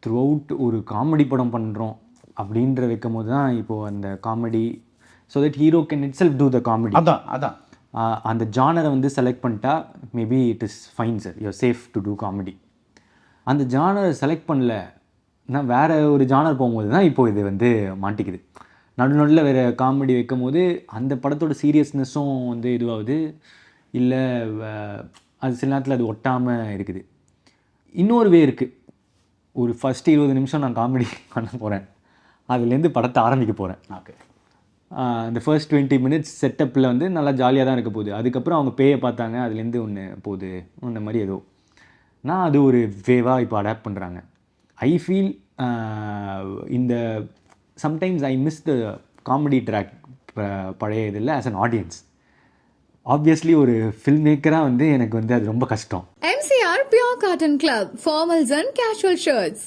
Through out ஒரு comedy படம் பண்ணுறோம் அப்படின்ற வைக்கும் போது தான் இப்போது அந்த comedy so that hero can itself do the comedy. அதான் அந்த ஜானரை வந்து செலக்ட் பண்ணிட்டா maybe it is fine sir, you're safe to do comedy. அந்த ஜானரை செலக்ட் பண்ணல, நான் வேறு ஒரு ஜானர் போகும்போது தான் இப்போது இது வந்து மாட்டிக்குது. நடுநடுவில் வேறு காமெடி வைக்கும் போது அந்த படத்தோட சீரியஸ்னஸும் வந்து இதுவாகுது, இல்லை அது சில நேரத்தில் அது ஒட்டாமல் இருக்குது. இன்னொரு வே இருக்குது, ஒரு ஃபஸ்ட்டு 20 நிமிஷம் நான் காமெடி பண்ண போகிறேன், அதுலேருந்து படத்தை ஆரம்பிக்க போகிறேன். ஓகே, அந்த ஃபர்ஸ்ட் 20 மினிட்ஸ் செட்டப்பில் வந்து நல்லா ஜாலியாக தான் இருக்க போகுது. அதுக்கப்புறம் அவங்க பேயை பார்த்தாங்க, அதுலேருந்து ஒன்று போகுது, அந்த மாதிரி ஏதோ நான் அது ஒரு வேவாக இப்போ அடாப்ட் பண்ணுறாங்க. ஐ ஃபீல் இந்த sometimes I miss the comedy track பழைய இதில் ஆஸ் அன் ஆடியன்ஸ். ஆப்வியஸ்லி ஒரு ஃபில்ம் மேக்கராக வந்து எனக்கு வந்து அது ரொம்ப கஷ்டம். MCR Pure Cotton Club, formals and casual shirts.